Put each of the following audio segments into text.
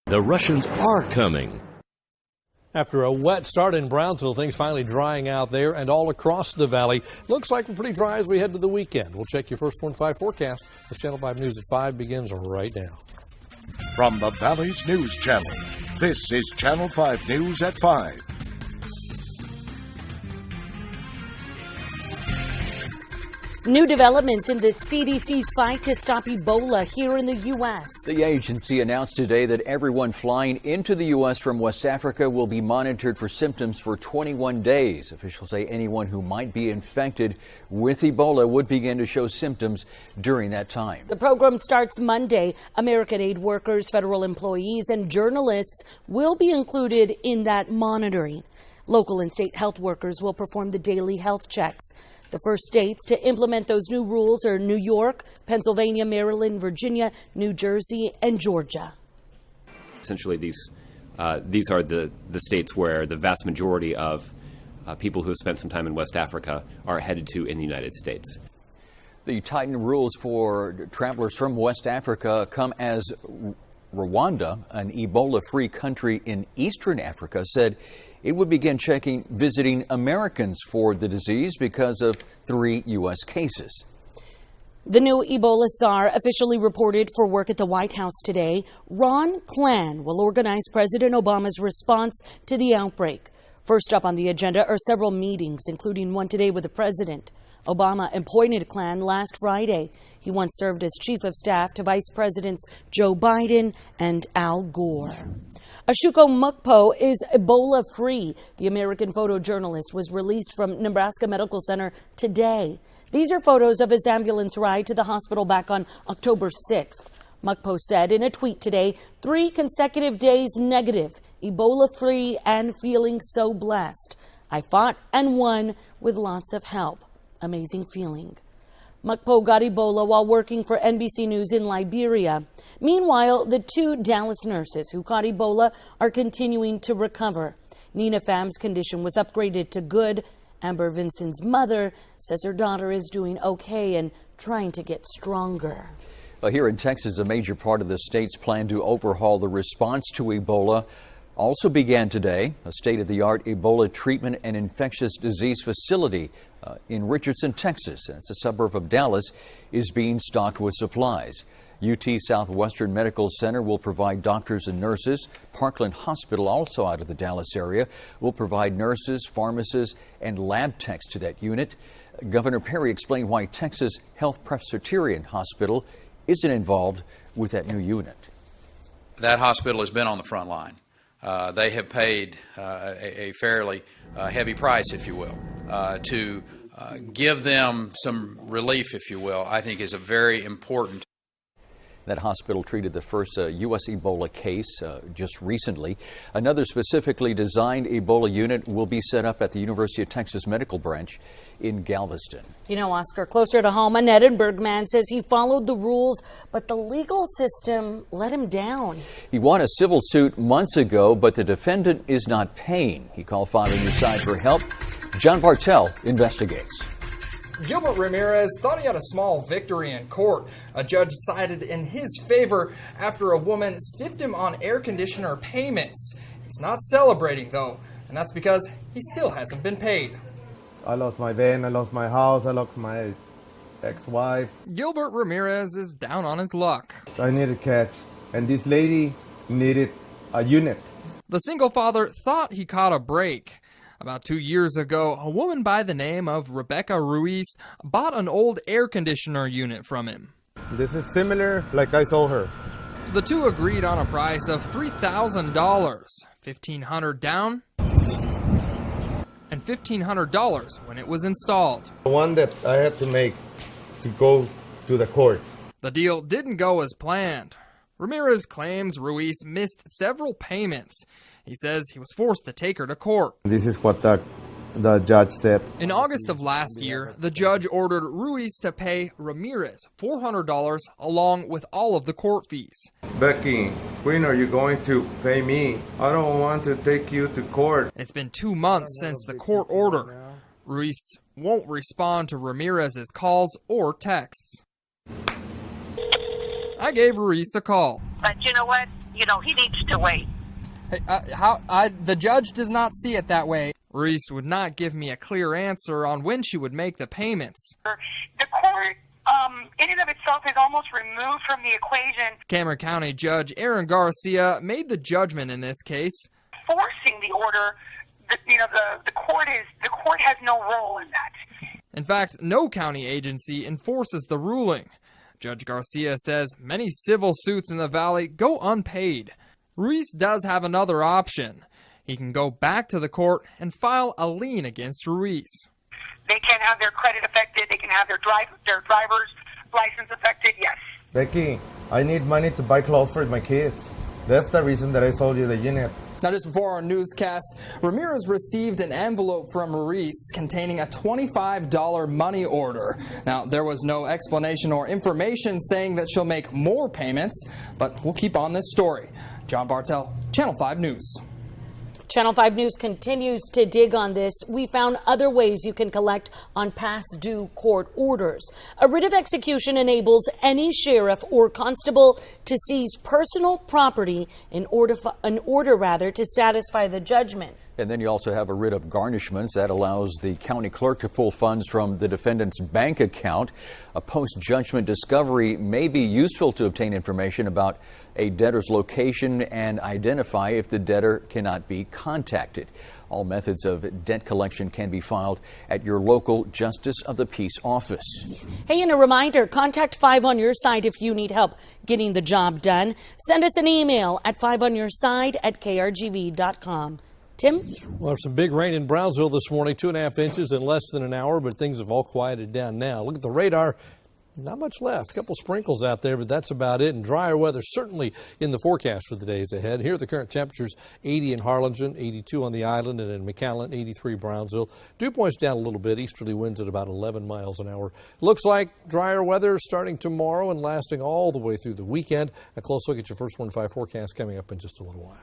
The Russians are coming. After a wet start in Brownsville, things finally drying out there and all across the valley. Looks like we're pretty dry as we head to the weekend. We'll check your first 1-5 forecast. This Channel 5 News at 5 begins right now. From the Valley's News Channel, this is Channel 5 News at 5. New developments in the CDC's fight to stop Ebola here in the U.S. The agency announced today that everyone flying into the U.S. from West Africa will be monitored for symptoms for 21 days. Officials say anyone who might be infected with Ebola would begin to show symptoms during that time. The program starts Monday. American aid workers, federal employees, and journalists will be included in that monitoring. Local and state health workers will perform the daily health checks. The first states to implement those new rules are New York, Pennsylvania, Maryland, Virginia, New Jersey, and Georgia. Essentially, these are the states where the vast majority of people who have spent some time in West Africa are headed to in the United States. The tightened rules for travelers from West Africa come as Rwanda, an Ebola-free country in eastern Africa, said it would begin visiting Americans for the disease because of 3 U.S. cases. The new Ebola czar officially reported for work at the White House today. Ron Klain will organize President Obama's response to the outbreak. First up on the agenda are several meetings, including one today with the president. Obama appointed Klain last Friday. He once served as chief of staff to Vice Presidents Joe Biden and Al Gore. Ashuko Mukpo is Ebola-free. The American photojournalist was released from Nebraska Medical Center today. These are photos of his ambulance ride to the hospital back on October 6th. Mukpo said in a tweet today, 3 consecutive days negative, Ebola-free and feeling so blessed. I fought and won with lots of help. Amazing feeling. Mukpo got Ebola while working for NBC News in Liberia. Meanwhile, the 2 Dallas nurses who caught Ebola are continuing to recover. Nina Pham's condition was upgraded to good. Amber Vinson's mother says her daughter is doing okay and trying to get stronger. Well, here in Texas, a major part of the state's plan to overhaul the response to Ebola also began today. A state-of-the-art Ebola treatment and infectious disease facility in Richardson, Texas, that's a suburb of Dallas, is being stocked with supplies. UT Southwestern Medical Center will provide doctors and nurses. Parkland Hospital, also out of the Dallas area, will provide nurses, pharmacists, and lab techs to that unit. Governor Perry explained why Texas Health Presbyterian Hospital isn't involved with that new unit. That hospital has been on the front line. They have paid a fairly heavy price, if you will, to give them some relief, if you will, I think is a very important. That hospital treated the first U.S. Ebola case just recently. Another specifically designed Ebola unit will be set up at the University of Texas Medical Branch in Galveston. You know, Oscar, closer to home, an Edinburgh man says he followed the rules, but the legal system let him down. He won a civil suit months ago, but the defendant is not paying. He called Father News Side for help. John Bartel investigates. Gilbert Ramirez thought he had a small victory in court. A judge sided in his favor after a woman stiffed him on air conditioner payments. He's not celebrating, though, and that's because he still hasn't been paid. I lost my van, I lost my house, I lost my ex-wife. Gilbert Ramirez is down on his luck. I needed cash, and this lady needed a unit. The single father thought he caught a break. About 2 years ago, a woman by the name of Rebecca Ruiz bought an old air conditioner unit from him. This is similar like I sold her. The two agreed on a price of $3,000, $1,500 down, and $1,500 when it was installed. The one that I had to make to go to the court. The deal didn't go as planned. Ramirez claims Ruiz missed several payments. He says he was forced to take her to court. This is what the judge said. In August of last year, the judge ordered Ruiz to pay Ramirez $400 along with all of the court fees. Becky, when are you going to pay me? I don't want to take you to court. It's been 2 months since the court order. Ruiz won't respond to Ramirez's calls or texts. I gave Ruiz a call. But you know what? He needs to wait. Hey, the judge does not see it that way. Ruiz would not give me a clear answer on when she would make the payments. The court, in and of itself, is almost removed from the equation. Cameron County Judge Aaron Garcia made the judgment in this case. Forcing the order, the court has no role in that. In fact, no county agency enforces the ruling. Judge Garcia says many civil suits in the valley go unpaid. Ruiz does have another option. He can go back to the court and file a lien against Ruiz. They can have their credit affected. They can have their driver's license affected, yes. Becky, I need money to buy clothes for my kids. That's the reason that I sold you the unit. Now, just before our newscast, Ramirez received an envelope from Ruiz containing a $25 money order. Now, there was no explanation or information saying that she'll make more payments, but we'll keep on this story. John Bartel, Channel 5 News. Channel 5 News continues to dig on this. We found other ways you can collect on past due court orders. A writ of execution enables any sheriff or constable to seize personal property in order to satisfy the judgment. And then you also have a writ of garnishments that allows the county clerk to pull funds from the defendant's bank account. A post-judgment discovery may be useful to obtain information about a debtor's location and identify if the debtor cannot be contacted. All methods of debt collection can be filed at your local Justice of the Peace office. Hey, and a reminder, contact 5 on Your Side if you need help getting the job done. Send us an email at 5onyourside@krgv.com. Tim? Well, there's some big rain in Brownsville this morning, 2.5 inches in less than an hour, but things have all quieted down now. Look at the radar. Not much left. A couple sprinkles out there, but that's about it. And drier weather certainly in the forecast for the days ahead. Here are the current temperatures: 80 in Harlingen, 82 on the island, and in McAllen, 83 Brownsville. Dew point's down a little bit. Easterly winds at about 11 miles an hour. Looks like drier weather starting tomorrow and lasting all the way through the weekend. A close look at your First 1-5 forecast coming up in just a little while.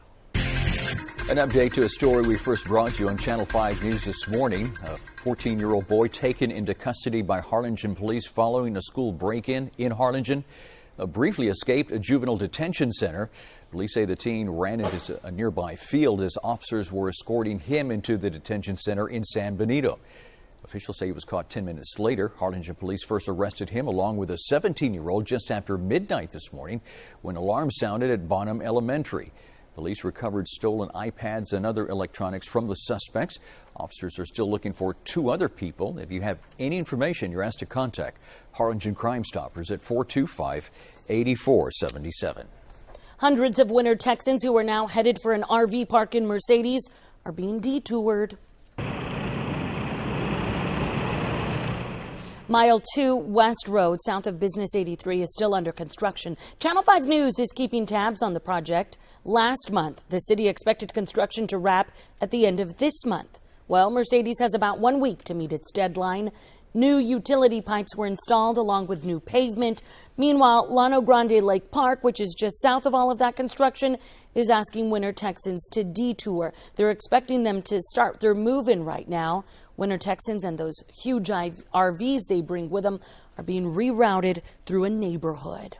An update to a story we first brought you on Channel 5 News this morning. A 14-year-old boy taken into custody by Harlingen police following a school break-in in Harlingen. Briefly escaped a juvenile detention center. Police say the teen ran into a nearby field as officers were escorting him into the detention center in San Benito. Officials say he was caught 10 minutes later. Harlingen police first arrested him along with a 17-year-old just after midnight this morning when alarms sounded at Bonham Elementary. Police recovered stolen iPads and other electronics from the suspects. Officers are still looking for 2 other people. If you have any information, you're asked to contact Harlingen Crime Stoppers at 425-8477. Hundreds of winter Texans who are now headed for an RV park in Mercedes are being detoured. Mile 2 West Road, south of Business 83, is still under construction. Channel 5 News is keeping tabs on the project. Last month, the city expected construction to wrap at the end of this month. Well, Mercedes has about 1 week to meet its deadline. New utility pipes were installed along with new pavement. Meanwhile, Llano Grande Lake Park, which is just south of all of that construction, is asking winter Texans to detour. They're expecting them to start their move-in right now. Winter Texans and those huge RVs they bring with them are being rerouted through a neighborhood.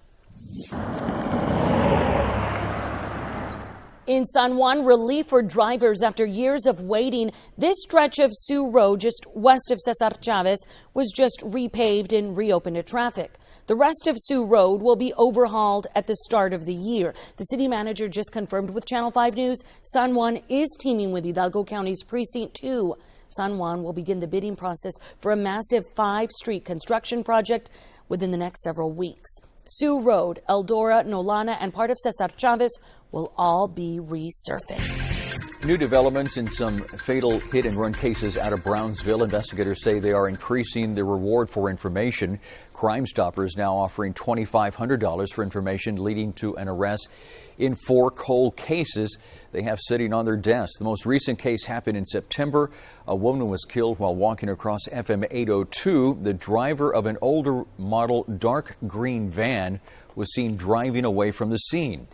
In San Juan, relief for drivers after years of waiting. This stretch of Sioux Road just west of Cesar Chavez was just repaved and reopened to traffic. The rest of Sioux Road will be overhauled at the start of the year. The city manager just confirmed with Channel 5 News San Juan is teaming with Hidalgo County's Precinct 2. San Juan will begin the bidding process for a massive 5-street construction project within the next several weeks. Sioux Road, Eldora, Nolana, and part of Cesar Chavez will all be resurfaced. New developments in some fatal hit-and-run cases out of Brownsville. Investigators say they are increasing the reward for information. Crime Stoppers now offering $2,500 for information leading to an arrest in 4 cold cases they have sitting on their desks. The most recent case happened in September. A woman was killed while walking across FM 802. The driver of an older model dark green van was seen driving away from the scene.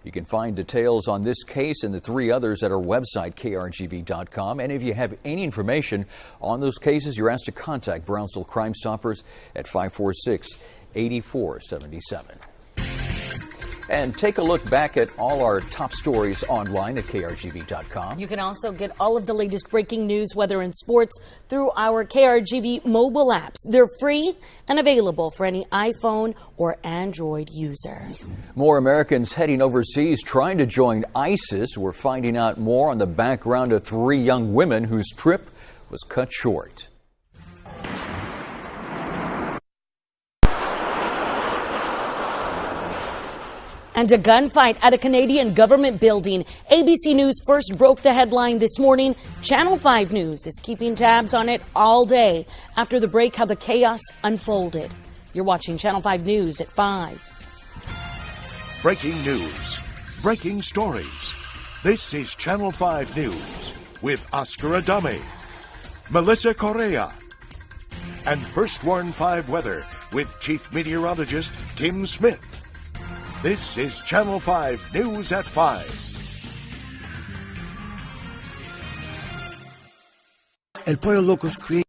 You can find details on this case and the 3 others at our website, krgv.com. And if you have any information on those cases, you're asked to contact Brownsville Crime Stoppers at 546-8477. And take a look back at all our top stories online at krgv.com. You can also get all of the latest breaking news, weather, and sports through our KRGV mobile apps. They're free and available for any iPhone or Android user. More Americans heading overseas trying to join ISIS. We're finding out more on the background of 3 young women whose trip was cut short. And a gunfight at a Canadian government building. ABC News first broke the headline this morning. Channel 5 News is keeping tabs on it all day. After the break, how the chaos unfolded. You're watching Channel 5 News at 5. Breaking news. Breaking stories. This is Channel 5 News with Oscar Adame, Melissa Correa, and First Warn 5 Weather with Chief Meteorologist Tim Smith. This is Channel 5 News at 5. El Pollo Loco's creating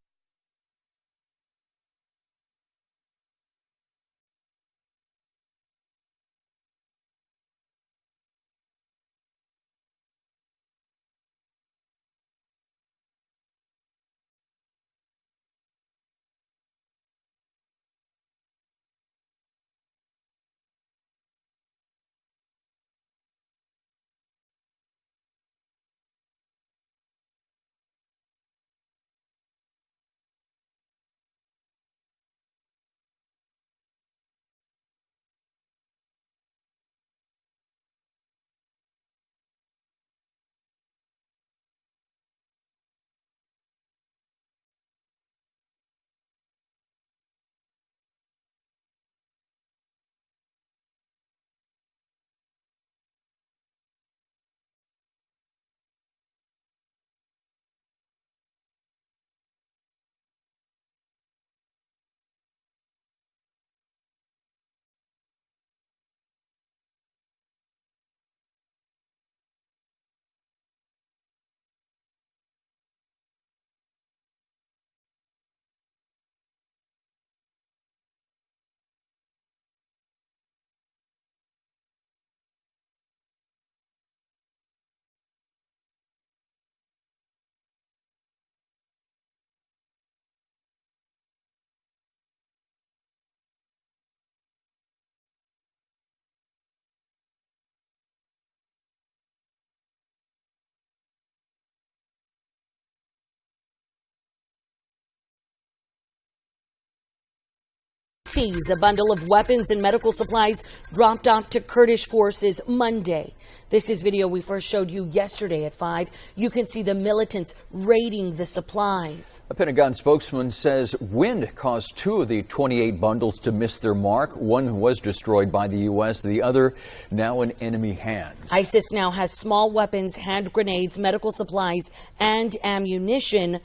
A bundle of weapons and medical supplies dropped off to Kurdish forces Monday. This is video we first showed you yesterday at 5. You can see the militants raiding the supplies. A Pentagon spokesman says wind caused 2 of the 28 bundles to miss their mark. One was destroyed by the U.S., the other now in enemy hands. ISIS now has small weapons, hand grenades, medical supplies, and ammunition,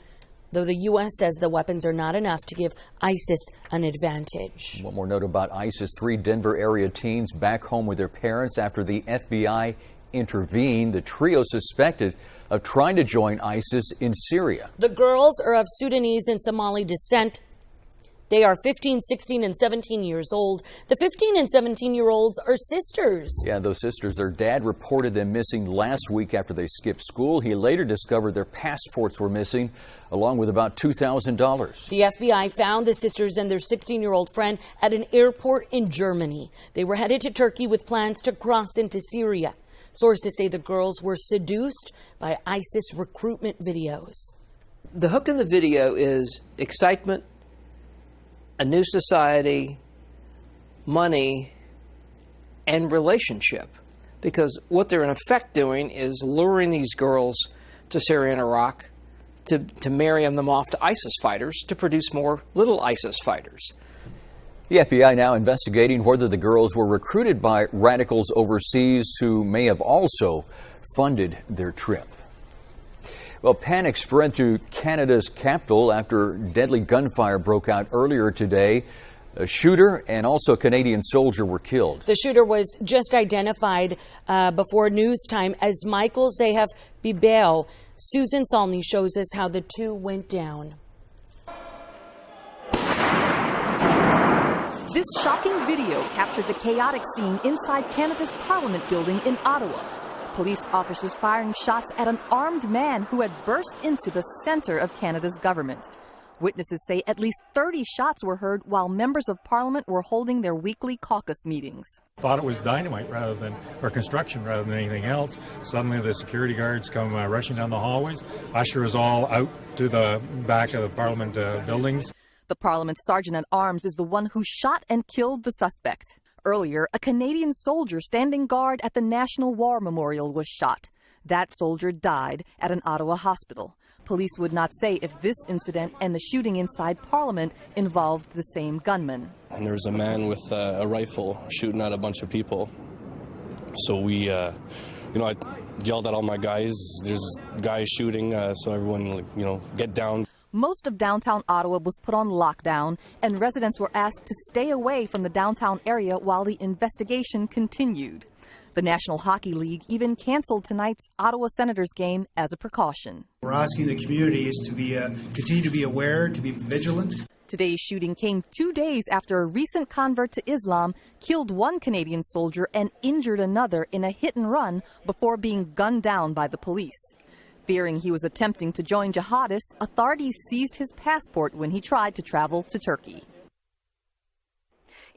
though the U.S. says the weapons are not enough to give ISIS an advantage. One more note about ISIS. 3 Denver area teens back home with their parents after the FBI intervened. The trio suspected of trying to join ISIS in Syria. The girls are of Sudanese and Somali descent. They are 15, 16, and 17 years old. The 15 and 17-year-olds are sisters. Yeah, those sisters. Their dad reported them missing last week after they skipped school. He later discovered their passports were missing, along with about $2,000. The FBI found the sisters and their 16-year-old friend at an airport in Germany. They were headed to Turkey with plans to cross into Syria. Sources say the girls were seduced by ISIS recruitment videos. The hook in the video is excitement, a new society, money, and relationship. Because what they're in effect doing is luring these girls to Syria and Iraq to marry them off to ISIS fighters to produce more little ISIS fighters. The FBI now investigating whether the girls were recruited by radicals overseas who may have also funded their trip. Well, panic spread through Canada's capital after deadly gunfire broke out earlier today. A shooter and also a Canadian soldier were killed. The shooter was just identified before news time as Michael Zehav Bibeo. Susan Salney shows us how the two went down. This shocking video captured the chaotic scene inside Canada's Parliament building in Ottawa. Police officers firing shots at an armed man who had burst into the center of Canada's government. Witnesses say at least 30 shots were heard while members of Parliament were holding their weekly caucus meetings. Thought it was dynamite or construction rather than anything else. Suddenly the security guards come rushing down the hallways, usher us all out to the back of the Parliament buildings. The Parliament Sergeant-at-Arms is the one who shot and killed the suspect. Earlier, a Canadian soldier standing guard at the National War Memorial was shot. That soldier died at an Ottawa hospital. Police would not say if this incident and the shooting inside Parliament involved the same gunman. And there was a man with a rifle shooting at a bunch of people. So we, I yelled at all my guys, there's guys shooting, so everyone, get down. Most of downtown Ottawa was put on lockdown, and residents were asked to stay away from the downtown area while the investigation continued. The National Hockey League even canceled tonight's Ottawa Senators game as a precaution. We're asking the communities to continue to be aware, to be vigilant. Today's shooting came 2 days after a recent convert to Islam killed one Canadian soldier and injured another in a hit and run before being gunned down by the police. Fearing he was attempting to join jihadists, authorities seized his passport when he tried to travel to Turkey.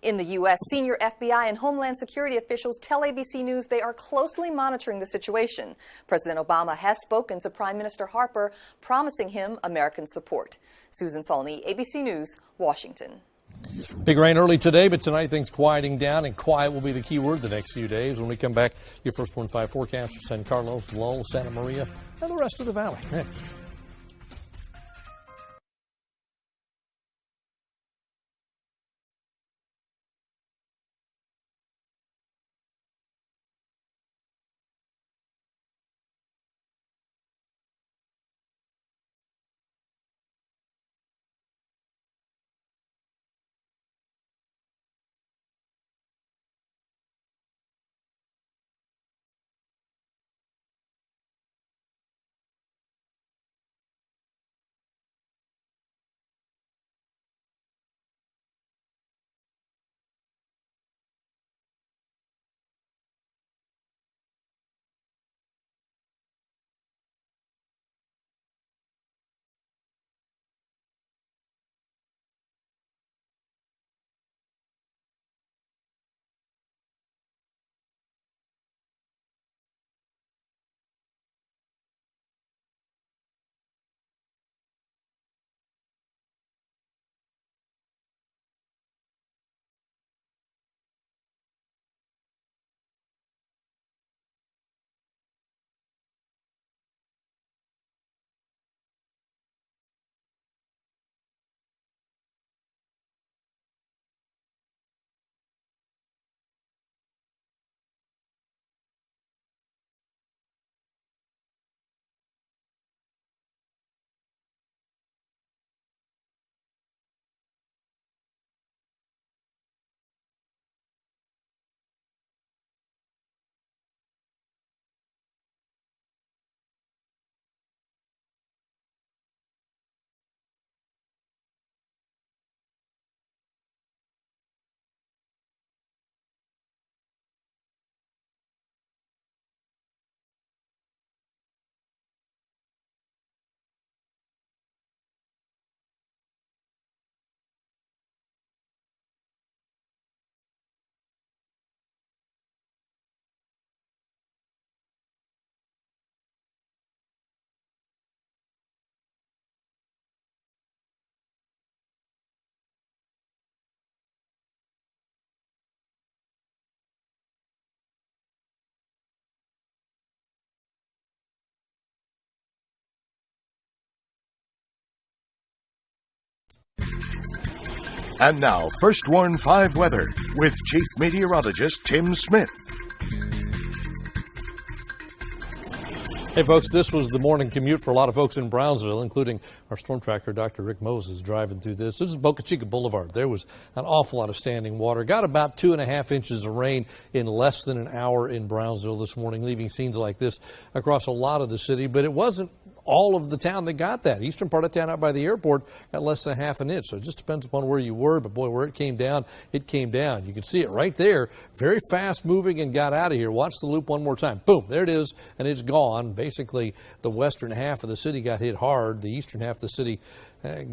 In the U.S., senior FBI and Homeland Security officials tell ABC News they are closely monitoring the situation. President Obama has spoken to Prime Minister Harper, promising him American support. Susan Solney, ABC News, Washington. Big rain early today, but tonight things quieting down, and quiet will be the key word the next few days. When we come back, your first 1-5 forecast for San Carlos, Lowell, Santa Maria, and the rest of the valley. Next. And now, First Warn 5 weather with Chief Meteorologist Tim Smith. Hey folks, this was the morning commute for a lot of folks in Brownsville, including our storm tracker, Dr. Rick Moses, driving through this. This is Boca Chica Boulevard. There was an awful lot of standing water. Got about 2.5 inches of rain in less than an hour in Brownsville this morning, leaving scenes like this across a lot of the city. But it wasn't all of the town that got that. Eastern part of town out by the airport got less than a half an inch. So it just depends upon where you were. But boy, where it came down, it came down. You can see it right there. Very fast moving and got out of here. Watch the loop one more time. Boom, there it is, and it's gone. Basically, the western half of the city got hit hard. The eastern half of the city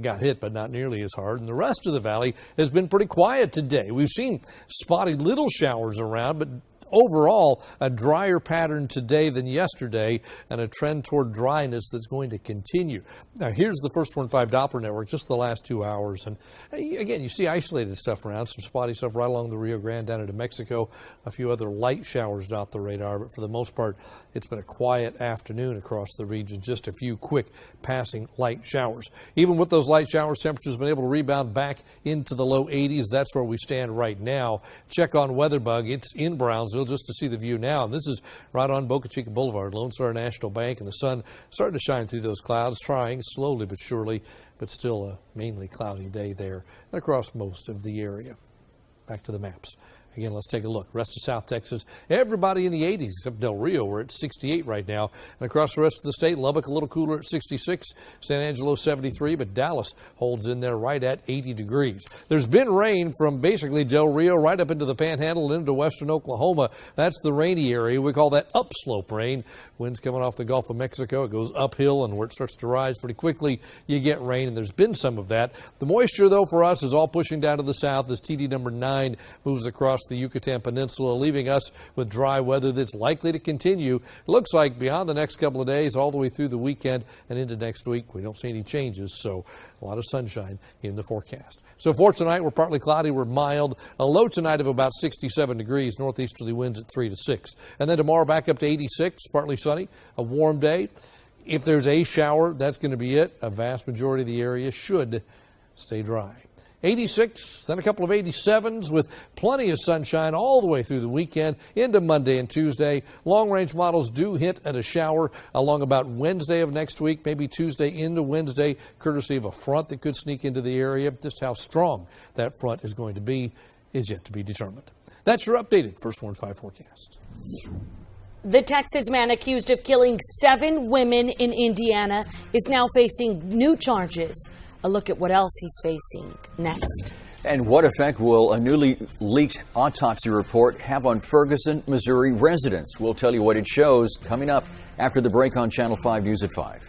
got hit, but not nearly as hard. And the rest of the valley has been pretty quiet today. We've seen spotty little showers around, but overall, a drier pattern today than yesterday, and a trend toward dryness that's going to continue. Now, here's the First 1.5 Doppler network, just the last 2 hours. And again, you see isolated stuff around, some spotty stuff right along the Rio Grande down into Mexico. A few other light showers dot the radar, but for the most part, it's been a quiet afternoon across the region. Just a few quick passing light showers. Even with those light showers, temperatures have been able to rebound back into the low 80s. That's where we stand right now. Check on WeatherBug. It's in Brownsville just to see the view now. And this is right on Boca Chica Boulevard, Lone Star National Bank, and the sun starting to shine through those clouds, trying slowly but surely, but still a mainly cloudy day there and across most of the area. Back to the maps. Again, let's take a look. Rest of South Texas, everybody in the 80s except Del Rio. We're at 68 right now. And across the rest of the state, Lubbock a little cooler at 66, San Angelo 73, but Dallas holds in there right at 80 degrees. There's been rain from basically Del Rio right up into the Panhandle and into western Oklahoma. That's the rainy area. We call that upslope rain. Winds coming off the Gulf of Mexico. It goes uphill, and where it starts to rise pretty quickly, you get rain, and there's been some of that. The moisture, though, for us is all pushing down to the south as TD number 9 moves across the Yucatan Peninsula, leaving us with dry weather that's likely to continue. It looks like beyond the next couple of days, all the way through the weekend and into next week, we don't see any changes, so a lot of sunshine in the forecast. So for tonight, we're partly cloudy, we're mild, a low tonight of about 67 degrees, northeasterly winds at 3 to 6. And then tomorrow back up to 86, partly sunny, a warm day. If there's a shower, that's going to be it. A vast majority of the area should stay dry. 86, then a couple of 87s with plenty of sunshine all the way through the weekend into Monday and Tuesday. Long-range models do hint at a shower along about Wednesday of next week, maybe Tuesday into Wednesday, courtesy of a front that could sneak into the area. Just how strong that front is going to be is yet to be determined. That's your updated First 1.5 forecast. The Texas man accused of killing 7 women in Indiana is now facing new charges. A look at what else he's facing next. And what effect will a newly leaked autopsy report have on Ferguson, Missouri residents? We'll tell you what it shows coming up after the break on Channel 5 News at 5.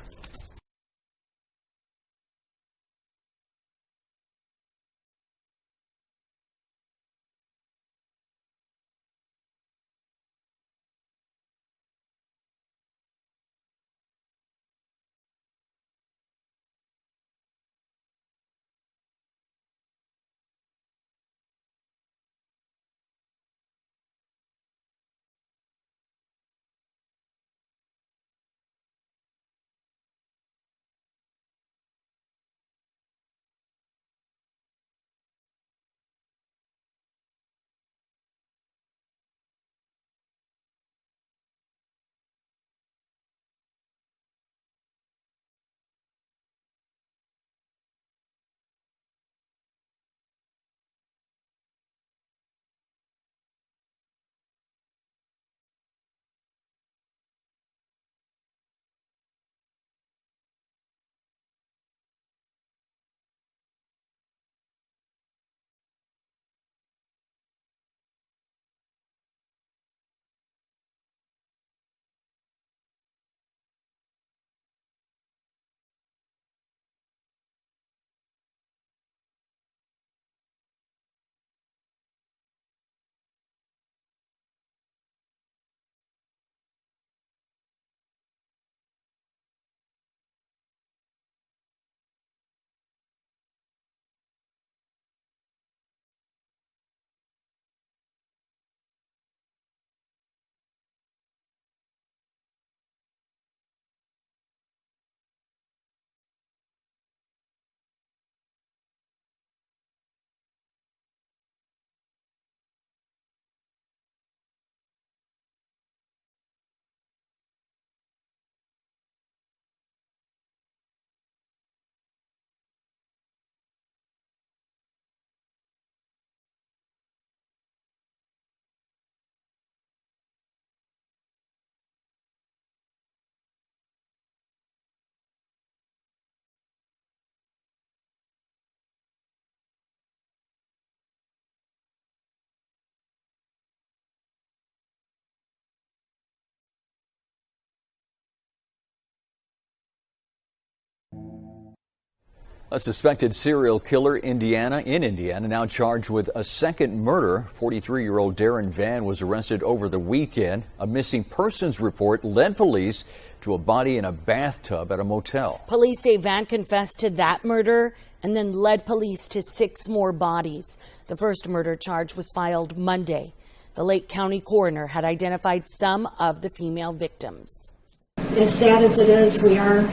A suspected serial killer in Indiana, now charged with a second murder. 43-year-old Darren Vann was arrested over the weekend. A missing persons report led police to a body in a bathtub at a motel. Police say Vann confessed to that murder and then led police to 6 more bodies. The first murder charge was filed Monday. The Lake County coroner had identified some of the female victims. As sad as it is, we are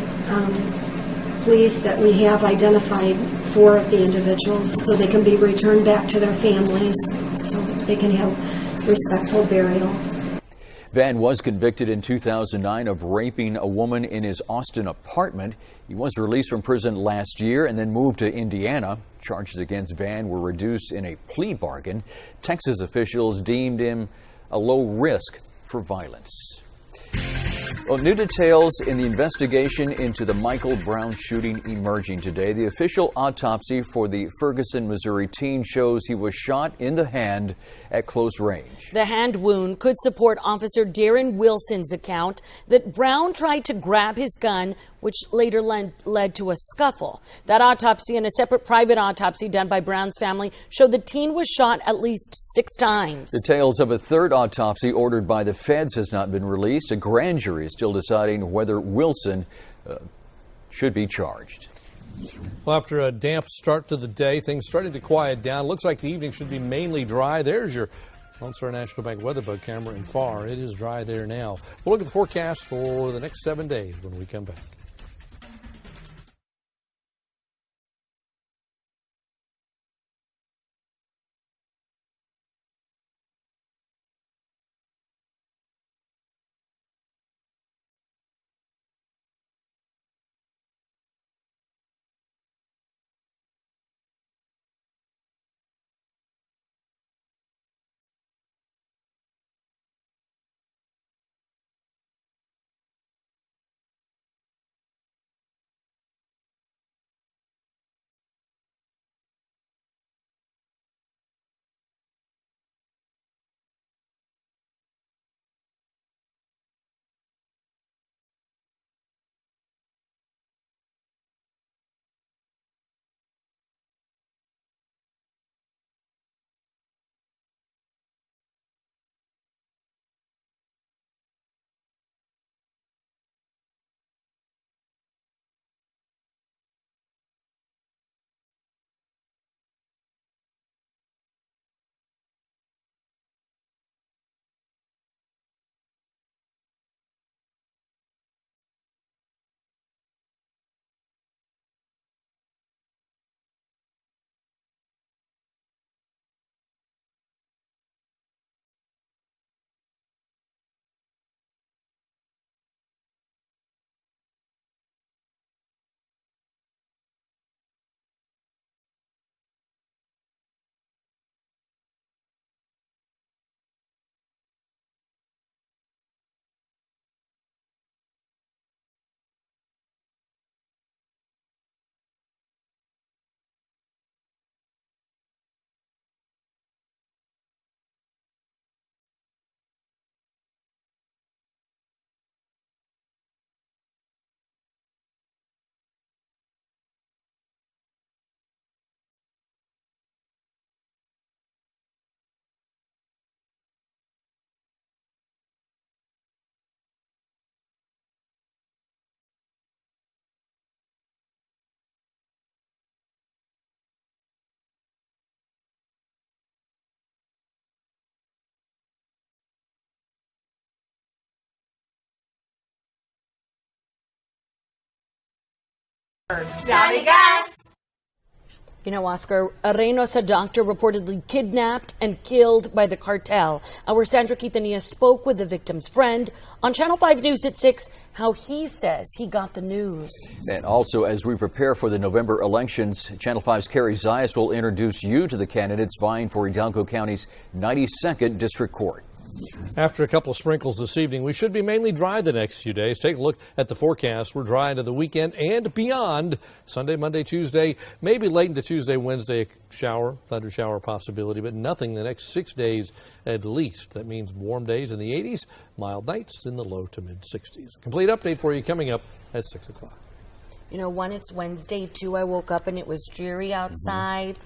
pleased that we have identified 4 of the individuals so they can be returned back to their families so they can have respectful burial. Vann was convicted in 2009 of raping a woman in his Austin apartment. He was released from prison last year and then moved to Indiana. Charges against Vann were reduced in a plea bargain. Texas officials deemed him a low risk for violence. Well, new details in the investigation into the Michael Brown shooting emerging today. The official autopsy for the Ferguson, Missouri teen shows he was shot in the hand at close range. The hand wound could support Officer Darren Wilson's account that Brown tried to grab his gun, which later led to a scuffle. That autopsy and a separate private autopsy done by Brown's family showed the teen was shot at least 6 times. Details of a third autopsy ordered by the feds has not been released. A grand jury is still deciding whether Wilson should be charged. Well, after a damp start to the day, things starting to quiet down. Looks like the evening should be mainly dry. There's your Lone Star National Bank weather bug camera in FAR. It is dry there now. We'll look at the forecast for the next 7 days when we come back. Johnny Gas! You know, Oscar, a Reynosa doctor reportedly kidnapped and killed by the cartel. Our Sandra Quintanilla spoke with the victim's friend on Channel 5 News at 6, how he says he got the news. And also, as we prepare for the November elections, Channel 5's Carrie Zayas will introduce you to the candidates vying for Hidalgo County's 92nd District Court. After a couple of sprinkles this evening, we should be mainly dry the next few days. Take a look at the forecast. We're dry into the weekend and beyond. Sunday, Monday, Tuesday, maybe late into Tuesday, Wednesday, a shower, thunder shower possibility, but nothing the next 6 days at least. That means warm days in the 80s, mild nights in the low to mid 60s. Complete update for you coming up at 6 o'clock. You know, one, it's Wednesday. Two, I woke up and it was dreary outside.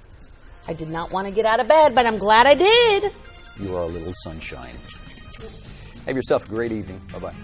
I did not want to get out of bed, but I'm glad I did. You are a little sunshine. Have yourself a great evening. Bye-bye.